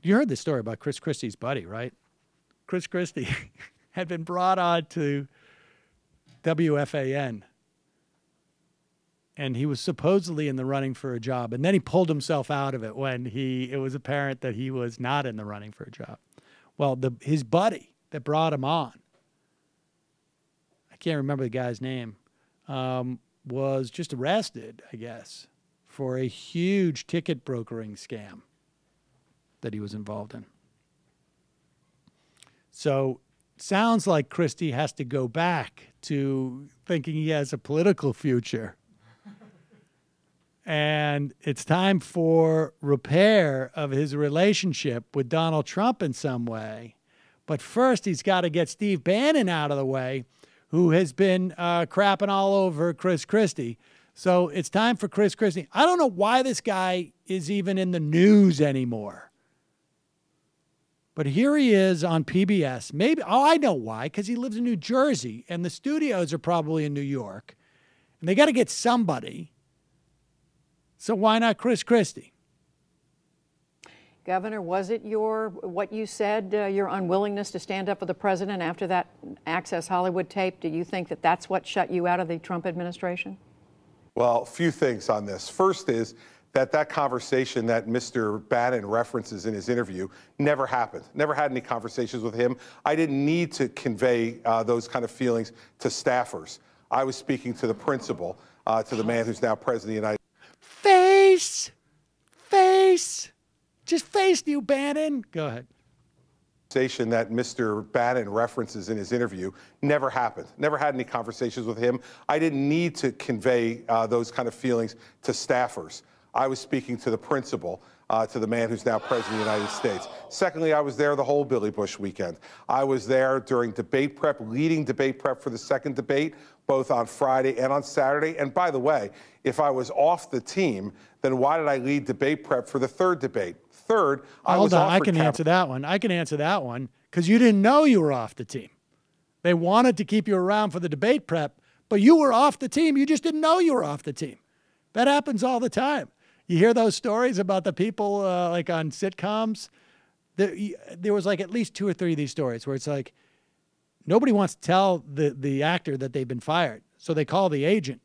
You heard this story about Chris Christie's buddy, right? Chris Christie had been brought on to WFAN, and he was supposedly in the running for a job, and then he pulled himself out of it when it was apparent that he was not in the running for a job. Well, his buddy that brought him on, I can't remember the guy's name, was just arrested, I guess, for a huge ticket brokering scam that he was involved in. So sounds like Christie has to go back to thinking he has a political future. And it's time for repair of his relationship with Donald Trump in some way. But first, he's got to get Steve Bannon out of the way, who has been crapping all over Chris Christie. So it's time for Chris Christie. I don't know why this guy is even in the news anymore. But here he is on PBS. Maybe, I know why, because he lives in New Jersey, and the studios are probably in New York. And they got to get somebody. So why not Chris Christie? Governor, was it what you said, your unwillingness to stand up for the president after that Access Hollywood tape? Do you think that that's what shut you out of the Trump administration? Well, a few things on this. First is that conversation that Mr. Bannon references in his interview never happened. Never had any conversations with him. I didn't need to convey those kind of feelings to staffers. I was speaking to the principal, to the man who's now president of the United States. Face. Just face you, Bannon. Go ahead. Conversation that Mr. Bannon references in his interview never happened. Never had any conversations with him. I didn't need to convey those kind of feelings to staffers. I was speaking to the principal, to the man who's now president of the United States. Secondly, I was there the whole Billy Bush weekend. I was there during debate prep, leading debate prep for the second debate, both on Friday and on Saturday. And by the way, if I was off the team, then why did I lead debate prep for the third debate? Third, I was Hold on, I can answer that one. I can answer that one because you didn't know you were off the team. They wanted to keep you around for the debate prep, but you were off the team. You just didn't know you were off the team. That happens all the time. You hear those stories about the people like on sitcoms? There was like at least 2 or 3 of these stories where it's like nobody wants to tell the actor that they've been fired. So they call the agent.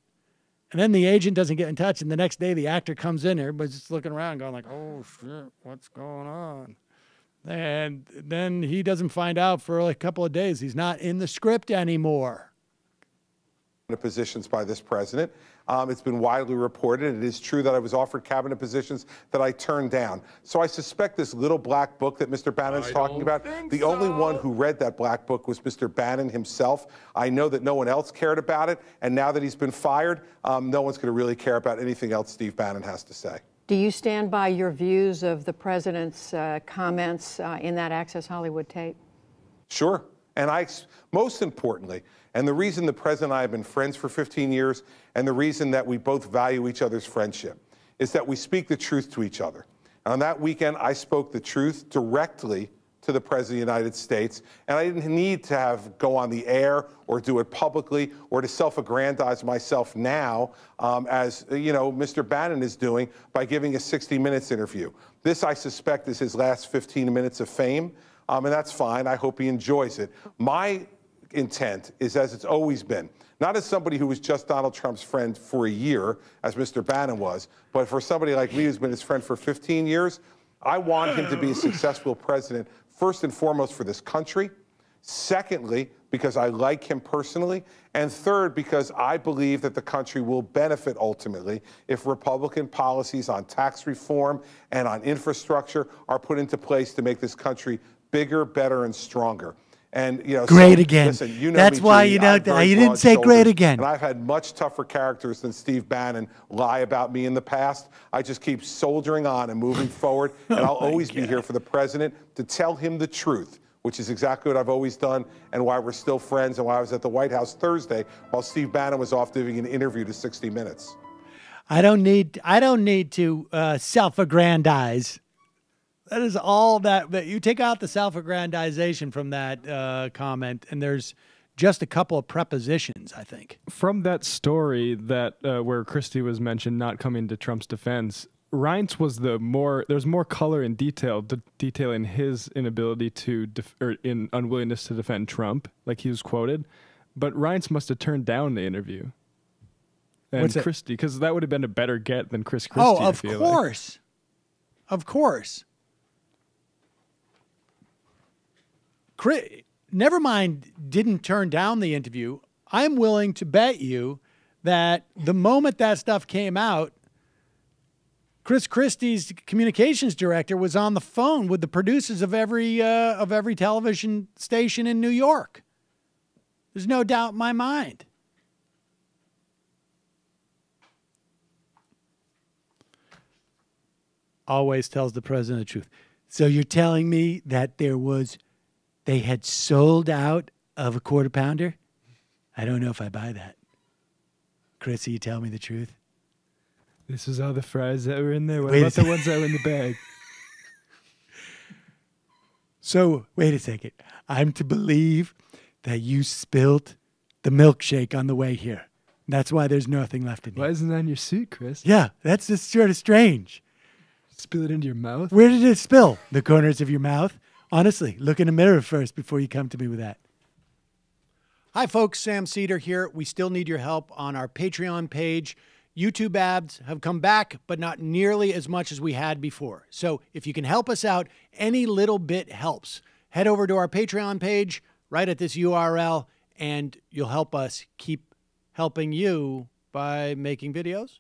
And then the agent doesn't get in touch. And the next day the actor comes in. Everybody's just looking around going like, oh, shit, what's going on? And then he doesn't find out for like a couple of days. He's not in the script anymore. Positions by this president. It's been widely reported. It is true that I was offered cabinet positions that I turned down. So I suspect this little black book that Mr. Bannon is talking about, the only one who read that black book was Mr. Bannon himself. I know that no one else cared about it. And now that he's been fired, no one's going to really care about anything else Steve Bannon has to say. Do you stand by your views of the president's comments in that Access Hollywood tape? Sure. And most importantly, and the reason the president and I have been friends for 15 years and the reason that we both value each other's friendship is that we speak the truth to each other. And on that weekend, I spoke the truth directly to the President of the United States, and I didn't need to go on the air or do it publicly or to self-aggrandize myself now, as Mr. Bannon is doing by giving a 60 Minutes interview. This, I suspect, is his last 15 minutes of fame, and that's fine. I hope he enjoys it. My intent is, as it's always been, not as somebody who was just Donald Trump's friend for a year, as Mr. Bannon was, but for somebody like me who's been his friend for 15 years, I want him to be a successful president, first and foremost for this country. Secondly, because I like him personally. And third, because I believe that the country will benefit ultimately if Republican policies on tax reform and on infrastructure are put into place to make this country bigger, better, and stronger. And great again. Listen, you know that's me, why Judy, you know you didn't say shoulders, great again. And I've had much tougher characters than Steve Bannon lie about me in the past. I just keep soldiering on and moving forward, and I'll always be here for the president to tell him the truth, which is exactly what I've always done, and why we're still friends, and why I was at the White House Thursday while Steve Bannon was off giving an interview to 60 Minutes. I don't need to self-aggrandize. That is all that you take out the self-aggrandization from that comment, and there's just a couple of prepositions, I think. From that story that where Christie was mentioned not coming to Trump's defense, Reince was there's more color and detail detailing his inability to or in unwillingness to defend Trump, like he was quoted. But Reince must have turned down the interview. And Christie, because that would have been a better get than Christie. Oh, of course. Of course. Never mind didn't turn down the interview. I'm willing to bet you that the moment that stuff came out, Christie's communications director was on the phone with the producers of every television station in New York. There's no doubt in my mind. Always tells the president the truth. So you're telling me that they had sold out of a quarter pounder? I don't know if I buy that. Chrissy, you tell me the truth. This is all the fries that were in there. What about the ones that were in the bag? So, wait a second. I'm to believe that you spilt the milkshake on the way here. That's why there's nothing left in here. Why isn't it on your suit, Chris? Yeah, that's just sort of strange. Spill it into your mouth? Where did it spill? The corners of your mouth? Honestly, look in the mirror first before you come to me with that. Hi, folks. Sam Seder here. We still need your help on our Patreon page. YouTube ads have come back, but not nearly as much as we had before. So if you can help us out, any little bit helps. Head over to our Patreon page right at this URL, and you'll help us keep helping you by making videos